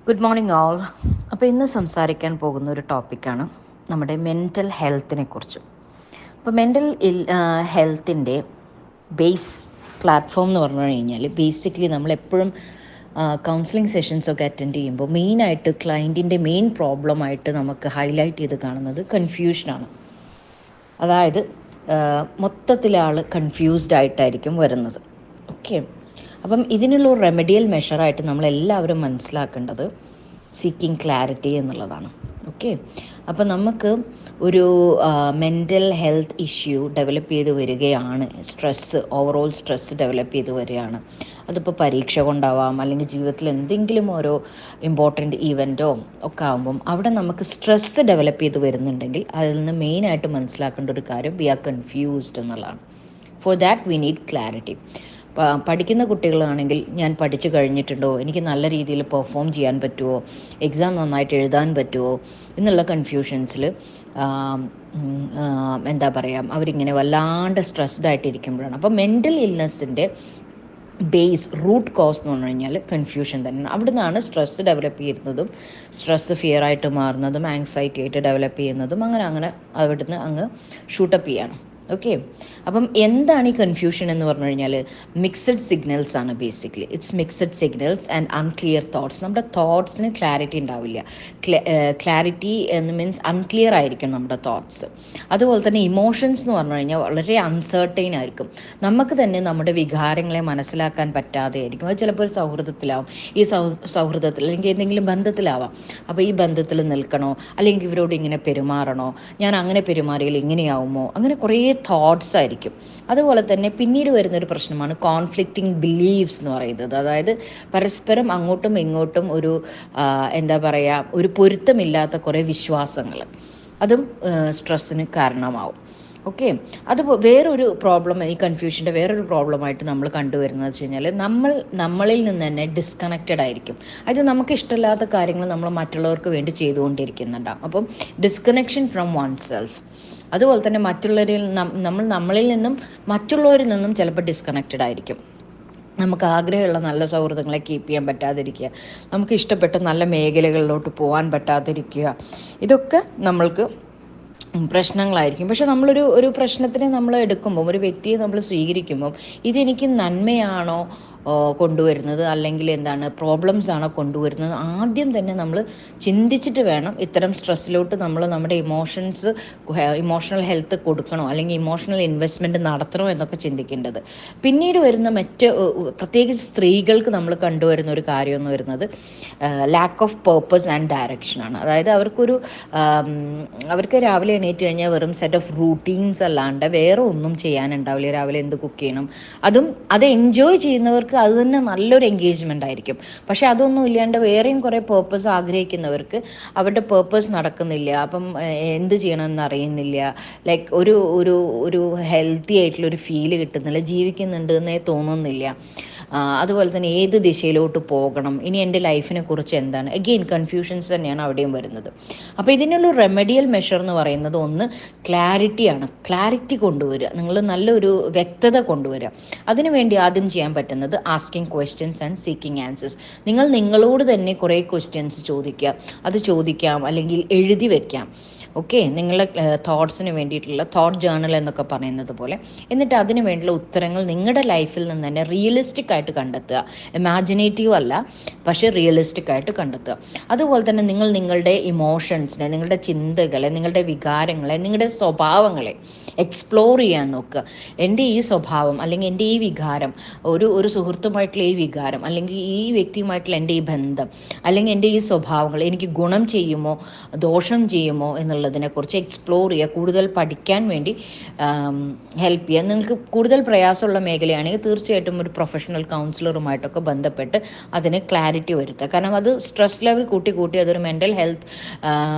Good morning all. അപ്പോൾ ഇന്ന് സംസാരിക്കാൻ പോകുന്ന ഒരു ടോപ്പിക്കാണ് നമ്മുടെ മെൻ്റൽ ഹെൽത്തിനെ കുറിച്ച്. അപ്പോൾ മെൻ്റൽ ഹെൽത്തിൻ്റെ ബേസ് പ്ലാറ്റ്ഫോം എന്ന് പറഞ്ഞു കഴിഞ്ഞാൽ ബേസിക്കലി നമ്മളെപ്പോഴും കൗൺസിലിംഗ് സെഷൻസൊക്കെ അറ്റൻഡ് ചെയ്യുമ്പോൾ മെയിനായിട്ട് ക്ലയൻറ്റിൻ്റെ മെയിൻ പ്രോബ്ലമായിട്ട് നമുക്ക് ഹൈലൈറ്റ് ചെയ്ത് കാണുന്നത് കൺഫ്യൂഷനാണ്. അതായത് മൊത്തത്തിൽ ആൾ കൺഫ്യൂസ്ഡ് ആയിട്ടായിരിക്കും വരുന്നത്. ഓക്കെ, അപ്പം ഇതിനുള്ള ഒരു റെമഡിയൽ മെഷറായിട്ട് നമ്മളെല്ലാവരും മനസ്സിലാക്കേണ്ടത് സീക്കിങ് ക്ലാരിറ്റി എന്നുള്ളതാണ്. ഓക്കെ, അപ്പം നമുക്ക് ഒരു മെൻ്റൽ ഹെൽത്ത് ഇഷ്യൂ ഡെവലപ്പ് ചെയ്ത് വരികയാണ്, ഓവറോൾ സ്ട്രെസ്സ് ഡെവലപ്പ് ചെയ്ത് വരികയാണ്. അതിപ്പോൾ പരീക്ഷ കൊണ്ടാവാം, അല്ലെങ്കിൽ ജീവിതത്തിൽ എന്തെങ്കിലും ഓരോ ഇമ്പോർട്ടൻ്റ് ഈവൻറ്റോ ഒക്കെ ആകുമ്പം അവിടെ നമുക്ക് സ്ട്രെസ്സ് ഡെവലപ്പ് ചെയ്ത് വരുന്നുണ്ടെങ്കിൽ അതിൽ നിന്ന് മെയിനായിട്ട് മനസ്സിലാക്കേണ്ട ഒരു കാര്യം വി ആർ കൺഫ്യൂസ്ഡ് എന്നുള്ളതാണ്. For that we need clarity. പഠിക്കുന്ന കുട്ടികളാണെങ്കിൽ ഞാൻ പഠിച്ചു കഴിഞ്ഞിട്ടുണ്ടോ, എനിക്ക് നല്ല രീതിയിൽ പെർഫോം ചെയ്യാൻ പറ്റുമോ, എക്സാം നന്നായിട്ട് എഴുതാൻ പറ്റുമോ എന്നുള്ള കൺഫ്യൂഷൻസിൽ എന്താ പറയുക, അവരിങ്ങനെ വല്ലാണ്ട് സ്ട്രെസ്ഡ് ആയിട്ടിരിക്കുമ്പോഴാണ്. അപ്പോൾ മെൻ്റൽ ഇൽനെസ്സിൻ്റെ ബേസ് റൂട്ട് കോസ് എന്ന് പറഞ്ഞു കഴിഞ്ഞാൽ കൺഫ്യൂഷൻ തന്നെയാണ്. അവിടെ നിന്നാണ് സ്ട്രെസ്സ് ഡെവലപ്പ് ചെയ്യുന്നതും സ്ട്രെസ്സ് ഫിയർ ആയിട്ട് മാറുന്നതും ആങ്സൈറ്റി ആയിട്ട് ഡെവലപ്പ് ചെയ്യുന്നതും അങ്ങനെ അവിടുന്ന് അങ്ങ് ഷൂട്ടപ്പ് ചെയ്യണം. ഓക്കെ, അപ്പം എന്താണ് ഈ കൺഫ്യൂഷൻ എന്ന് പറഞ്ഞു കഴിഞ്ഞാൽ മിക്സഡ് സിഗ്നൽസ് ആണ്. Basically it's mixed signals and unclear thoughts. നമ്മുടെ തോട്ട്സിന് ക്ലാരിറ്റി ഉണ്ടാവില്ല. ക്ലാരിറ്റി എന്ന് മീൻസ് അൺക്ലിയർ ആയിരിക്കും നമ്മുടെ തോട്ട്സ്. അതുപോലെ തന്നെ ഇമോഷൻസ് എന്ന് പറഞ്ഞു കഴിഞ്ഞാൽ വളരെ അൺസർട്ടൈൻ ആയിരിക്കും. നമുക്ക് തന്നെ നമ്മുടെ വികാരങ്ങളെ മനസ്സിലാക്കാൻ പറ്റാതെ ആയിരിക്കും. അത് ചിലപ്പോൾ ഒരു സൗഹൃദത്തിലാവും, ഈ സൗഹൃദത്തിൽ അല്ലെങ്കിൽ എന്തെങ്കിലും ബന്ധത്തിലാവാം. അപ്പോൾ ഈ ബന്ധത്തിൽ നിൽക്കണോ, അല്ലെങ്കിൽ ഇവരോട് ഇങ്ങനെ പെരുമാറണോ, ഞാൻ അങ്ങനെ പെരുമാറിയാൽ ഇങ്ങനെയാവുമോ, അങ്ങനെ കുറേ തോട്ട്സ് ആയിരിക്കും. അതുപോലെ തന്നെ പിന്നീട് വരുന്നൊരു പ്രശ്നമാണ് കോൺഫ്ലിക്റ്റിംഗ് ബിലീഫ്സ് എന്ന് പറയുന്നത്. അതായത് പരസ്പരം അങ്ങോട്ടും ഇങ്ങോട്ടും ഒരു എന്താ പറയുക, ഒരു പൊരുത്തമില്ലാത്ത കുറേ വിശ്വാസങ്ങൾ, അതും സ്ട്രെസ്സിന് കാരണമാവും. ഓക്കെ, അത് വേറൊരു പ്രോബ്ലം, ഈ കൺഫ്യൂഷൻ്റെ വേറൊരു പ്രോബ്ലമായിട്ട് നമ്മൾ കണ്ടുവരുന്നത് വെച്ച് കഴിഞ്ഞാൽ നമ്മളിൽ നിന്ന് തന്നെ ഡിസ്കണക്റ്റഡ് ആയിരിക്കും. അത് നമുക്ക് ഇഷ്ടമില്ലാത്ത കാര്യങ്ങൾ നമ്മൾ മറ്റുള്ളവർക്ക് വേണ്ടി ചെയ്തുകൊണ്ടിരിക്കുന്നുണ്ടാവും. അപ്പം ഡിസ്കണക്ഷൻ ഫ്രം വൺ സെൽഫ്. അതുപോലെ തന്നെ നമ്മളിൽ നിന്നും മറ്റുള്ളവരിൽ നിന്നും ചിലപ്പോൾ ഡിസ്കണക്റ്റഡ് ആയിരിക്കും. നമുക്ക് ആഗ്രഹമുള്ള നല്ല സൗഹൃദങ്ങളെ കീപ്പ് ചെയ്യാൻ പറ്റാതിരിക്കുക, നമുക്ക് ഇഷ്ടപ്പെട്ട നല്ല മേഖലകളിലോട്ട് പോകാൻ പറ്റാതിരിക്കുക, ഇതൊക്കെ നമ്മൾക്ക് പ്രശ്നങ്ങളായിരിക്കും. പക്ഷെ ഒരു പ്രശ്നത്തിനെ നമ്മൾ എടുക്കുമ്പം, ഒരു വ്യക്തിയെ നമ്മൾ സ്വീകരിക്കുമ്പം ഇതെനിക്ക് നന്മയാണോ കൊണ്ടുവരുന്നത്, അല്ലെങ്കിൽ എന്താണ് പ്രോബ്ലംസ് ആണോ കൊണ്ടുവരുന്നത്, ആദ്യം തന്നെ നമ്മൾ ചിന്തിച്ചിട്ട് വേണം ഇത്തരം സ്ട്രെസ്സിലോട്ട് നമ്മൾ നമ്മുടെ ഇമോഷണൽ ഹെൽത്ത് കൊടുക്കണോ, അല്ലെങ്കിൽ ഇമോഷണൽ ഇൻവെസ്റ്റ്മെൻറ്റ് നടത്തണോ എന്നൊക്കെ ചിന്തിക്കേണ്ടത്. പിന്നീട് വരുന്ന പ്രത്യേകിച്ച് സ്ത്രീകൾക്ക് നമ്മൾ കണ്ടുവരുന്ന ഒരു കാര്യം എന്ന് വരുന്നത് ലാക്ക് ഓഫ് പേർപ്പസ് ആൻഡ് ഡയറക്ഷനാണ്. അതായത് അവർക്ക് രാവിലെ എണീറ്റ് കഴിഞ്ഞാൽ വെറും സെറ്റ് ഓഫ് റൂട്ടീൻസ് അല്ലാണ്ട് വേറെ ഒന്നും ചെയ്യാനുണ്ടാവില്ല. രാവിലെ എന്ത് കുക്ക് ചെയ്യണം, അത് എൻജോയ് ചെയ്യുന്നവർക്ക് അത് തന്നെ നല്ലൊരു എൻഗേജ്മെൻ്റ് ആയിരിക്കും. പക്ഷെ അതൊന്നും ഇല്ലാണ്ട് വേറെയും കുറേ പേർപ്പസ് ആഗ്രഹിക്കുന്നവർക്ക് അവരുടെ പേർപ്പസ് നടക്കുന്നില്ല. അപ്പം എന്ത് ചെയ്യണമെന്ന് അറിയുന്നില്ല. ലൈക്ക് ഒരു ഹെൽത്തി ആയിട്ടുള്ളൊരു ഫീല് കിട്ടുന്നില്ല, ജീവിക്കുന്നുണ്ട് എന്നേ തോന്നുന്നില്ല. അതുപോലെ തന്നെ ഏത് ദിശയിലോട്ട് പോകണം, ഇനി എൻ്റെ ലൈഫിനെ കുറിച്ച് എന്താണ്, അഗെയിൻ കൺഫ്യൂഷൻസ് തന്നെയാണ് അവിടെയും വരുന്നത്. അപ്പോൾ ഇതിനുള്ള റെമഡിയൽ മെഷർ എന്ന് പറയുന്നത് ഒന്ന് ക്ലാരിറ്റിയാണ്. ക്ലാരിറ്റി കൊണ്ടുവരിക, നിങ്ങൾ നല്ലൊരു വ്യക്തത കൊണ്ടുവരിക. അതിനുവേണ്ടി ആദ്യം ചെയ്യാൻ പറ്റുന്നത് asking questions and seeking answers. നിങ്ങൾ നിങ്ങളോട് തന്നെ കുറേ ക്വസ്റ്റ്യൻസ് ചോദിക്കുക. അത് ചോദിക്കാം, അല്ലെങ്കിൽ എഴുതി വയ്ക്കാം. ഓക്കെ, നിങ്ങളുടെ തോട്ട്സിന് വേണ്ടിയിട്ടുള്ള തോട്ട് ജേർണൽ എന്നൊക്കെ പറയുന്നത് പോലെ. എന്നിട്ട് അതിന് വേണ്ടിയുള്ള ഉത്തരങ്ങൾ നിങ്ങളുടെ ലൈഫിൽ നിന്ന് തന്നെ റിയലിസ്റ്റിക് ആയിട്ട് കണ്ടെത്തുക. ഇമാജിനേറ്റീവ് അല്ല, പക്ഷേ റിയലിസ്റ്റിക് ആയിട്ട് കണ്ടെത്തുക. അതുപോലെ തന്നെ നിങ്ങളുടെ ഇമോഷൻസിനെ, നിങ്ങളുടെ ചിന്തകളെ, നിങ്ങളുടെ വികാരങ്ങളെ, നിങ്ങളുടെ സ്വഭാവങ്ങളെ എക്സ്പ്ലോർ ചെയ്യാൻ നോക്കുക. എൻ്റെ ഈ സ്വഭാവം, അല്ലെങ്കിൽ എൻ്റെ ഈ വികാരം, ഒരു സുഹൃത്തുമായിട്ടുള്ള ഈ വികാരം, അല്ലെങ്കിൽ ഈ വ്യക്തിയുമായിട്ടുള്ള എൻ്റെ ഈ ബന്ധം, അല്ലെങ്കിൽ എൻ്റെ ഈ സ്വഭാവങ്ങൾ എനിക്ക് ഗുണം ചെയ്യുമോ ദോഷം ചെയ്യുമോ എന്നുള്ളതിനെക്കുറിച്ച് എക്സ്പ്ലോർ ചെയ്യുക. കൂടുതൽ പഠിക്കാൻ വേണ്ടി ഹെൽപ്പ് ചെയ്യുക. നിങ്ങൾക്ക് കൂടുതൽ പ്രയാസമുള്ള മേഖലയാണെങ്കിൽ തീർച്ചയായിട്ടും ഒരു പ്രൊഫഷണൽ കൗൺസിലറുമായിട്ടൊക്കെ ബന്ധപ്പെട്ട് അതിന് ക്ലാരിറ്റി വരുത്തുക. കാരണം അത് സ്ട്രെസ് ലെവൽ കൂട്ടി അതൊരു മെൻ്റൽ ഹെൽത്ത്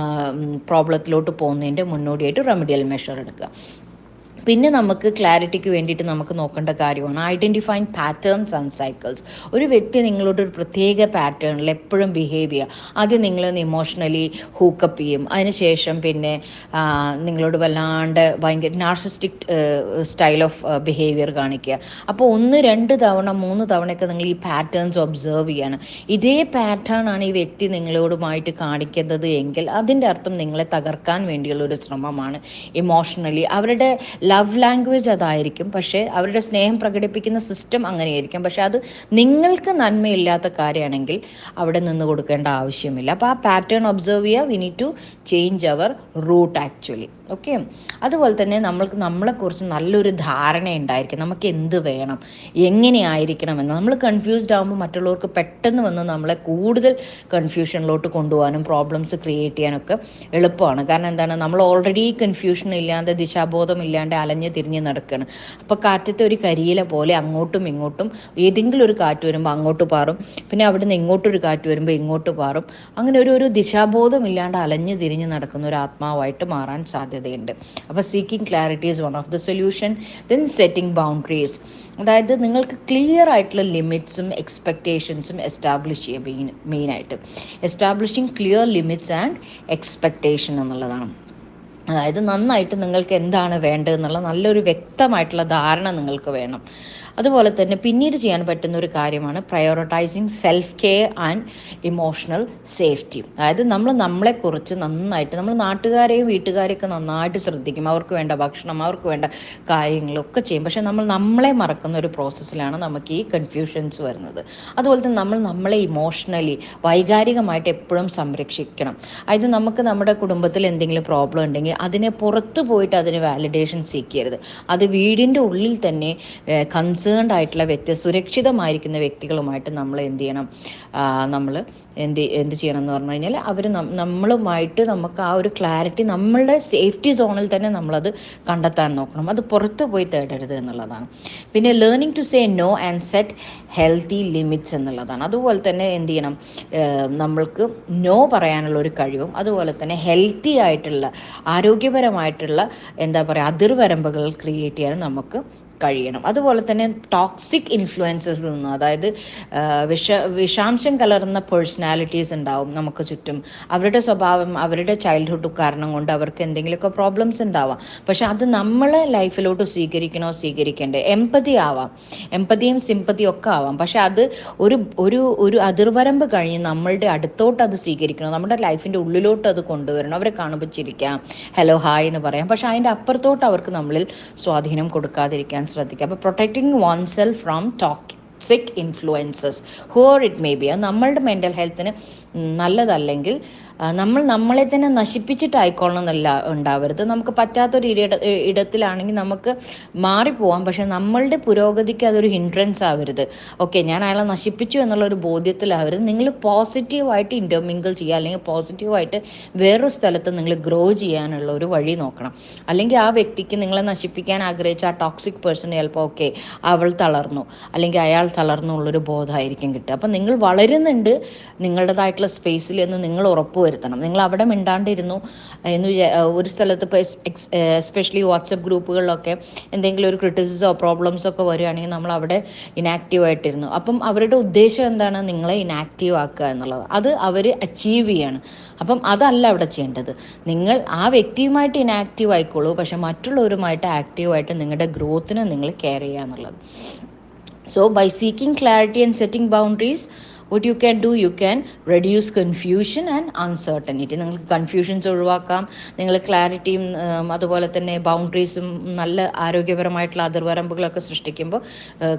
പ്രോബ്ലത്തിലോട്ട് പോകുന്നതിൻ്റെ മുന്നോടിയായിട്ട് റെമഡിയൽ മെഷർ എടുക്കുക. പിന്നെ നമുക്ക് ക്ലാരിറ്റിക്ക് വേണ്ടിയിട്ട് നമുക്ക് നോക്കേണ്ട കാര്യമാണ് ഐഡൻറ്റിഫൈങ് പാറ്റേൺസ് ആൻഡ് സൈക്കിൾസ്. ഒരു വ്യക്തി നിങ്ങളോട് ഒരു പ്രത്യേക പാറ്റേണിൽ എപ്പോഴും ബിഹേവ് ചെയ്യുക, ആദ്യം നിങ്ങളൊന്ന് ഇമോഷണലി ഹൂക്കപ്പ് ചെയ്യും, അതിനുശേഷം പിന്നെ നിങ്ങളോട് വല്ലാണ്ട് ഭയങ്കര നാർസിസ്റ്റിക് സ്റ്റൈൽ ഓഫ് ബിഹേവിയർ കാണിക്കുക. അപ്പോൾ 1, 2 തവണ 3 തവണയൊക്കെ നിങ്ങൾ ഈ പാറ്റേൺസ് ഒബ്സർവ് ചെയ്യാണ്. ഇതേ പാറ്റേൺ ആണ് ഈ വ്യക്തി നിങ്ങളോടുമായിട്ട് കാണിക്കുന്നത് എങ്കിൽ അതിൻ്റെ അർത്ഥം നിങ്ങളെ തകർക്കാൻ വേണ്ടിയുള്ളൊരു ശ്രമമാണ്. ഇമോഷണലി അവരുടെ ലവ് ലാംഗ്വേജ് അതായിരിക്കും, പക്ഷേ അവരുടെ സ്നേഹം പ്രകടിപ്പിക്കുന്ന സിസ്റ്റം അങ്ങനെയായിരിക്കും. പക്ഷേ അത് നിങ്ങൾക്ക് നന്മയില്ലാത്ത കാര്യമാണെങ്കിൽ അവിടെ നിന്ന് കൊടുക്കേണ്ട ആവശ്യമില്ല. അപ്പോൾ ആ പാറ്റേൺ ഒബ്സർവ് ചെയ്യുക. We need to change our route actually. Okay. അതുപോലെ തന്നെ നമ്മളെക്കുറിച്ച് നല്ലൊരു ധാരണ ഉണ്ടായിരിക്കും. നമുക്ക് എന്ത് വേണം, എങ്ങനെയായിരിക്കണമെന്ന്. നമ്മൾ കൺഫ്യൂസ്ഡ് ആകുമ്പോൾ മറ്റുള്ളവർക്ക് പെട്ടെന്ന് വന്ന് നമ്മളെ കൂടുതൽ കൺഫ്യൂഷനിലോട്ട് കൊണ്ടുപോകാനും പ്രോബ്ലംസ് ക്രിയേറ്റ് ചെയ്യാനൊക്കെ എളുപ്പമാണ്. കാരണം എന്താണ്, നമ്മൾ ഓൾറെഡി കൺഫ്യൂഷൻ ഇല്ലാതെ ദിശാബോധം ഇല്ലാണ്ട് അലഞ്ഞ് തിരിഞ്ഞ് നടക്കുകയാണ്. അപ്പോൾ കാറ്റത്തെ ഒരു കരിയില പോലെ അങ്ങോട്ടും ഇങ്ങോട്ടും ഏതെങ്കിലും ഒരു കാറ്റ് വരുമ്പോൾ അങ്ങോട്ട് പാറും, പിന്നെ അവിടെ നിന്ന് ഇങ്ങോട്ടൊരു കാറ്റ് വരുമ്പോൾ ഇങ്ങോട്ട് പാറും. അങ്ങനെ ഒരു ദിശാബോധം ഇല്ലാണ്ട് അലഞ്ഞ് തിരിഞ്ഞ് നടക്കുന്ന ഒരു ആത്മാവായിട്ട് മാറാൻ സാധ്യതയുണ്ട്. അപ്പോൾ seeking clarity is one of the solution. Then setting boundaries, അതായത് നിങ്ങൾക്ക് ക്ലിയർ ആയിട്ടുള്ള ലിമിറ്റ്സും എക്സ്പെക്റ്റേഷൻസും എസ്റ്റാബ്ലിഷ് ചെയ്യുക. മെയിനായിട്ട് establishing clear limits and expectation എന്നുള്ളതാണ്. അതായത് നന്നായിട്ട് നിങ്ങൾക്ക് എന്താണ് വേണ്ടതെന്നുള്ള നല്ലൊരു വ്യക്തമായിട്ടുള്ള ധാരണ നിങ്ങൾക്ക് വേണം. അതുപോലെ തന്നെ പിന്നീട് ചെയ്യാൻ പറ്റുന്ന ഒരു കാര്യമാണ് prioritising self care and emotional safety. അതായത് നമ്മളെക്കുറിച്ച് നന്നായിട്ട് നമ്മൾ നാട്ടുകാരെയും വീട്ടുകാരെയൊക്കെ നന്നായിട്ട് ശ്രദ്ധിക്കും. അവർക്ക് വേണ്ട ഭക്ഷണം, അവർക്ക് വേണ്ട കാര്യങ്ങളൊക്കെ ചെയ്യും. പക്ഷേ നമ്മളെ മറക്കുന്ന ഒരു പ്രോസസ്സിലാണ് നമുക്ക് ഈ കൺഫ്യൂഷൻസ് വരുന്നത്. അതുപോലെ തന്നെ നമ്മളെ ഇമോഷണലി വൈകാരികമായിട്ട് എപ്പോഴും സംരക്ഷിക്കണം. അതായത് നമുക്ക് നമ്മുടെ കുടുംബത്തിൽ എന്തെങ്കിലും പ്രോബ്ലം ഉണ്ടെങ്കിൽ അതിനെ പുറത്ത് പോയിട്ട് അതിന് വാലിഡേഷൻ സീക്കരുത്. അത് വീടിൻ്റെ ഉള്ളിൽ തന്നെ കൺസേൺഡ് ആയിട്ടുള്ള സുരക്ഷിതമായിരിക്കുന്ന വ്യക്തികളുമായിട്ട് നമ്മൾ എന്ത് ചെയ്യണം, നമ്മൾ എന്ത് ചെയ്യണം എന്ന് പറഞ്ഞു കഴിഞ്ഞാൽ അവർ നമ്മളുമായിട്ട് നമുക്ക് ആ ഒരു ക്ലാരിറ്റി നമ്മളുടെ സേഫ്റ്റി സോണിൽ തന്നെ നമ്മളത് കണ്ടെത്താൻ നോക്കണം. അത് പുറത്ത് പോയി തേടരുത് എന്നുള്ളതാണ്. പിന്നെ learning to say no and set healthy limits എന്നുള്ളതാണ്. അതുപോലെ തന്നെ എന്ത് ചെയ്യണം, നമ്മൾക്ക് നോ പറയാനുള്ള ഒരു കഴിവും അതുപോലെ തന്നെ ഹെൽത്തി ആയിട്ടുള്ള ആരോഗ്യപരമായിട്ടുള്ള അതിർവരമ്പുകൾ ക്രിയേറ്റ് ചെയ്യാൻ നമുക്ക് കഴിയണം. അതുപോലെ തന്നെ ടോക്സിക് ഇൻഫ്ലുവൻസസിൽ നിന്ന്, അതായത് വിഷാംശം കലർന്ന പേഴ്സണാലിറ്റീസ് ഉണ്ടാവും നമുക്ക് ചുറ്റും. അവരുടെ സ്വഭാവം, അവരുടെ ചൈൽഡ്ഹുഡ് കാരണം കൊണ്ട് അവർക്ക് എന്തെങ്കിലുമൊക്കെ പ്രോബ്ലംസ് ഉണ്ടാവാം. പക്ഷെ അത് നമ്മളെ ലൈഫിലോട്ട് സ്വീകരിക്കേണ്ടേ. എമ്പതിയും സിമ്പതിയും ഒക്കെ ആവാം. പക്ഷെ അത് ഒരു അതിർവരമ്പ് കഴിഞ്ഞ് നമ്മളുടെ അടുത്തോട്ട് അത് സ്വീകരിക്കണം, നമ്മുടെ ലൈഫിൻ്റെ ഉള്ളിലോട്ട് അത് കൊണ്ടുവരണം. അവരെ കാണുമ്പോൾ ചിരിക്കാം, ഹലോ ഹായ് എന്ന് പറയാം. പക്ഷെ അതിൻ്റെ അപ്പുറത്തോട്ട് അവർക്ക് നമ്മളിൽ സ്വാധീനം കൊടുക്കാതിരിക്കാൻ ശ്രദ്ധിക്കുക. അപ്പോൾ protecting one self from toxic influences whoever it may be, അത് നമ്മളുടെ മെൻ്റൽ ഹെൽത്തിന് നല്ലതല്ലെങ്കിൽ നമ്മളെ തന്നെ നശിപ്പിച്ചിട്ടായിക്കോളണം എന്നല്ല ഉണ്ടാവരുത്. നമുക്ക് പറ്റാത്തൊരു ഇടത്തിലാണെങ്കിൽ നമുക്ക് മാറിപ്പോവാം. പക്ഷെ നമ്മളുടെ പുരോഗതിക്ക് അതൊരു ഹിൻഡ്രൻസ് ആവരുത്. ഓക്കെ, ഞാൻ അയാളെ നശിപ്പിച്ചു എന്നുള്ളൊരു ബോധ്യത്തിലാവരുത്. നിങ്ങൾ പോസിറ്റീവായിട്ട് ഇൻ്റർമിങ്കിൾ ചെയ്യുക, അല്ലെങ്കിൽ പോസിറ്റീവായിട്ട് വേറൊരു സ്ഥലത്ത് നിങ്ങൾ ഗ്രോ ചെയ്യാനുള്ള ഒരു വഴി നോക്കണം. അല്ലെങ്കിൽ ആ വ്യക്തിക്ക് നിങ്ങളെ നശിപ്പിക്കാൻ ആഗ്രഹിച്ച ആ ടോക്സിക് പേഴ്സൺ ചിലപ്പോൾ ഓക്കെ അവൾ തളർന്നു അല്ലെങ്കിൽ അയാൾ തളർന്നു ഉള്ളൊരു ബോധമായിരിക്കും കിട്ടുക. അപ്പം നിങ്ങൾ വളരുന്നുണ്ട് നിങ്ങളുടേതായിട്ടുള്ള സ്പേസിൽ എന്ന് നിങ്ങൾ ഉറപ്പ് വരുത്തണം. നിങ്ങൾ അവിടെ മിണ്ടാണ്ടിരുന്നു എന്ന് ഒരു സ്ഥലത്ത് ഇപ്പോൾ എസ്പെഷ്യലി വാട്സപ്പ് ഗ്രൂപ്പുകളിലൊക്കെ എന്തെങ്കിലും ഒരു ക്രിറ്റിസിസമോ പ്രോബ്ലംസോ ഒക്കെ വരികയാണെങ്കിൽ നമ്മൾ അവിടെ ഇനാക്റ്റീവ് ആയിട്ടിരുന്നു. അപ്പം അവരുടെ ഉദ്ദേശം എന്താണ്, നിങ്ങളെ ഇനാക്റ്റീവ് ആക്കുക എന്നുള്ളത്. അത് അവർ അച്ചീവ് ചെയ്യാണ്. അപ്പം അതല്ല അവിടെ ചെയ്യേണ്ടത്. നിങ്ങൾ ആ വ്യക്തിയുമായിട്ട് ഇനാക്റ്റീവ് ആയിക്കോളൂ, പക്ഷെ മറ്റുള്ളവരുമായിട്ട് ആക്റ്റീവായിട്ട് നിങ്ങളുടെ ഗ്രോത്തിനെ നിങ്ങൾ കെയർ ചെയ്യുക എന്നുള്ളത്. So by seeking clarity and setting boundaries, what you can do, you can reduce confusion and uncertainty. നിങ്ങൾക്ക് കൺഫ്യൂഷൻസ് ഒഴിവാക്കാം. നിങ്ങൾ ക്ലാരിറ്റിയും അതുപോലെ തന്നെ ബൗണ്ടറീസും നല്ല ആരോഗ്യപരമായിട്ടുള്ള അതിർവരമ്പുകളൊക്കെ സൃഷ്ടിക്കുമ്പോൾ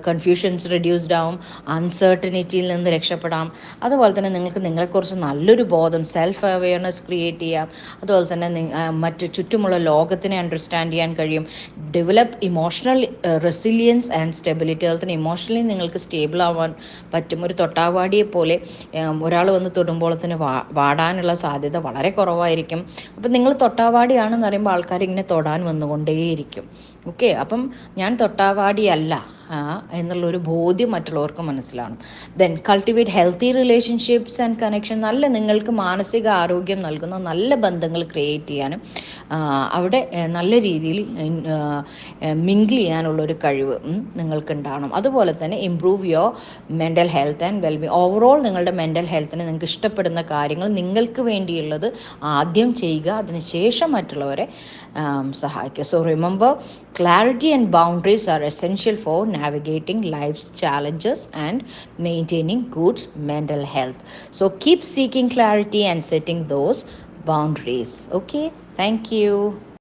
കൺഫ്യൂഷൻസ് റെഡ്യൂസ്ഡ് ആവും, അൺസർട്ടനിറ്റിയിൽ നിന്ന് രക്ഷപ്പെടാം. അതുപോലെ തന്നെ നിങ്ങൾക്ക് നിങ്ങളെക്കുറിച്ച് നല്ലൊരു ബോധം, സെൽഫ് അവെയർനെസ് ക്രിയേറ്റ് ചെയ്യാം. അതുപോലെ തന്നെ മറ്റ് ചുറ്റുമുള്ള ലോകത്തിനെ അണ്ടർസ്റ്റാൻഡ് ചെയ്യാൻ കഴിയും. Develop emotional resilience and stability. അതുപോലെ തന്നെ ഇമോഷണലി നിങ്ങൾക്ക് സ്റ്റേബിൾ ആവാൻ പറ്റും. ഒരു തൊട്ടാവാടി പോലെ ഒരാൾ വന്ന് തൊടുമ്പോൾ തന്നെ വാടാനുള്ള സാധ്യത വളരെ കുറവായിരിക്കും. അപ്പം നിങ്ങൾ തൊട്ടാവാടിയാണെന്ന് പറയുമ്പോൾ ആൾക്കാർ ഇങ്ങനെ തൊടാൻ വന്നുകൊണ്ടേയിരിക്കും. ഓക്കെ, അപ്പം ഞാൻ തൊട്ടാവാടിയല്ല, എന്നുള്ളൊരു ബോധ്യം മറ്റുള്ളവർക്ക് മനസ്സിലാവണം. Then cultivate healthy relationships and connection. നല്ല നിങ്ങൾക്ക് മാനസിക ആരോഗ്യം നൽകുന്ന നല്ല ബന്ധങ്ങൾ ക്രിയേറ്റ് ചെയ്യാനും അവിടെ നല്ല രീതിയിൽ മിങ്കിൾ ചെയ്യാനുള്ളൊരു കഴിവ് നിങ്ങൾക്കുണ്ടാവണം. അതുപോലെ തന്നെ improve your mental health and wellbeing. Overall നിങ്ങളുടെ മെൻ്റൽ ഹെൽത്തിന് നിങ്ങൾക്ക് ഇഷ്ടപ്പെടുന്ന കാര്യങ്ങൾ നിങ്ങൾക്ക് വേണ്ടിയുള്ളത് ആദ്യം ചെയ്യുക, അതിനുശേഷം മറ്റുള്ളവരെ സഹായിക്കുക. So remember, clarity and boundaries are essential for navigating life's challenges and maintaining good mental health. So keep seeking clarity and setting those boundaries. Okay, thank you.